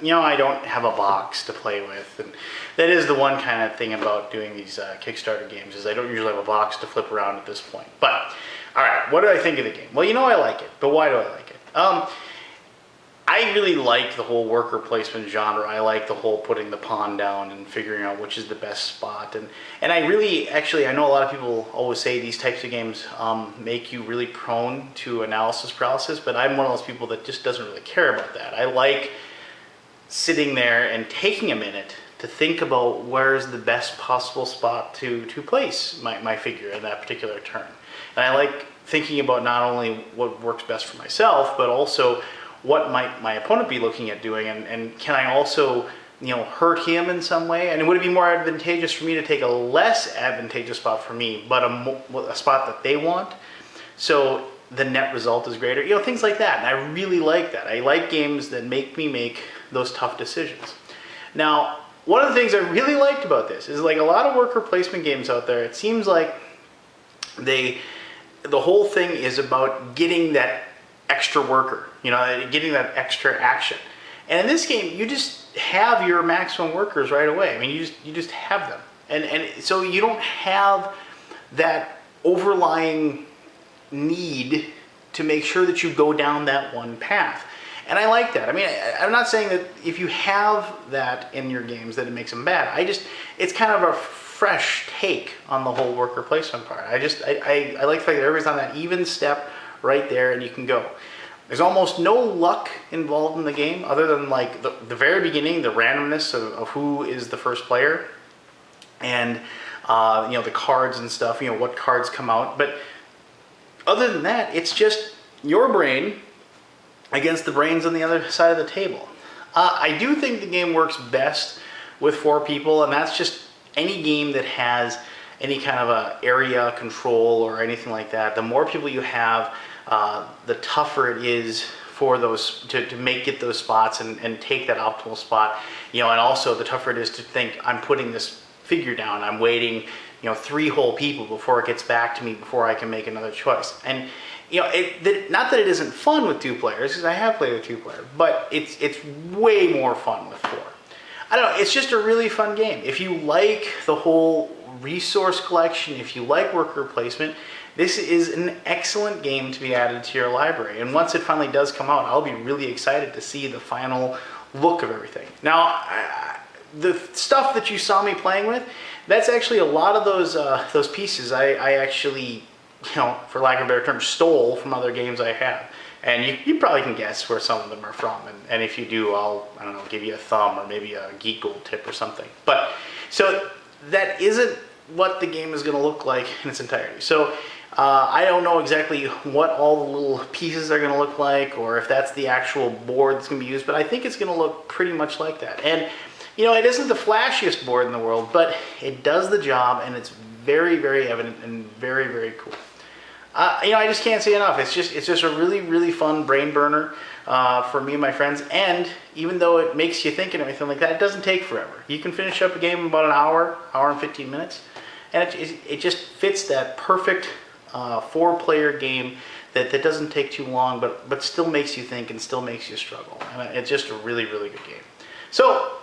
I don't have a box to play with, and that is the one kind of thing about doing these Kickstarter games, is I don't usually have a box to flip around at this point. But all right, what do I think of the game? Well, I like it, but why do I like it? I really like the whole worker placement genre. I like the whole putting the pawn down and figuring out which is the best spot. And I really, actually, I know a lot of people always say these types of games make you really prone to analysis paralysis, but I'm one of those people that just doesn't really care about that. I like sitting there and taking a minute to think about where's the best possible spot to place my figure in that particular turn. And I like thinking about not only what works best for myself, but also what might my opponent be looking at doing, and can I also hurt him in some way, and would it be more advantageous for me to take a less advantageous spot for me, but a spot that they want, so the net result is greater, things like that. And I really like that. I like games that make me make those tough decisions. Now, one of the things I really liked about this is, like a lot of worker placement games out there, it seems like the whole thing is about getting that extra worker, getting that extra action. And in this game, you just have your maximum workers right away. I mean, you just have them. And so you don't have that overlying need to make sure that you go down that one path. And I like that. I mean, I'm not saying that if you have that in your games that it makes them bad. It's kind of a fresh take on the whole worker placement part. I like the fact that everybody's on that even step right there and you can go. There's almost no luck involved in the game other than like the very beginning, the randomness of who is the first player, and the cards and stuff, what cards come out. But other than that, it's just your brain against the brains on the other side of the table. I do think the game works best with 4 people, and that's just any game that has any kind of a area control or anything like that. The more people you have, the tougher it is for those to get those spots and take that optimal spot. And also the tougher it is to think, I'm putting this figure down, I'm waiting 3 whole people before it gets back to me before I can make another choice. And not that it isn't fun with 2 players, because I have played with 2 players, but it's way more fun with 4. I don't know, it's just a really fun game. If you like the whole resource collection, if you like worker placement, this is an excellent game to be added to your library. And once it finally does come out, I'll be really excited to see the final look of everything. Now, the stuff that you saw me playing with, that's actually a lot of those pieces I actually, for lack of a better term, stole from other games I have. And you probably can guess where some of them are from. And if you do, I don't know, give you a thumb or maybe a Geek Gold tip or something. But, so that isn't what the game is going to look like in its entirety. So I don't know exactly what all the little pieces are going to look like, or if that's the actual board that's going to be used, but I think it's going to look pretty much like that. And it isn't the flashiest board in the world, but it does the job, and it's very, very evident and very, very cool. I just can't say enough. It's just a really, really fun brain burner for me and my friends. And even though it makes you think and everything like that, it doesn't take forever. You can finish up a game in about an hour and 15 minutes, and it just fits that perfect 4-player game that doesn't take too long, but still makes you think and still makes you struggle. And it's just a really, really good game. So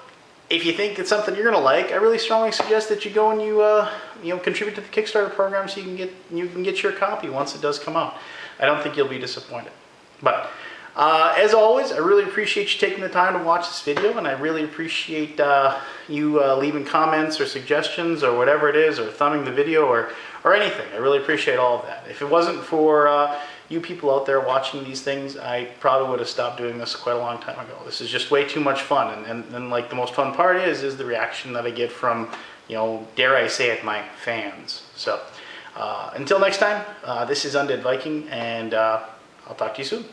if you think it's something you're going to like, I really strongly suggest that you go and you contribute to the Kickstarter program so you can get your copy once it does come out. I don't think you'll be disappointed. But as always, I really appreciate you taking the time to watch this video, and I really appreciate you leaving comments or suggestions or whatever it is, or thumbing the video or anything. I really appreciate all of that. If it wasn't for you people out there watching these things, I probably would have stopped doing this quite a long time ago. This is just way too much fun, and like the most fun part is the reaction that I get from, dare I say it, my fans. So until next time, this is Undead Viking, and I'll talk to you soon.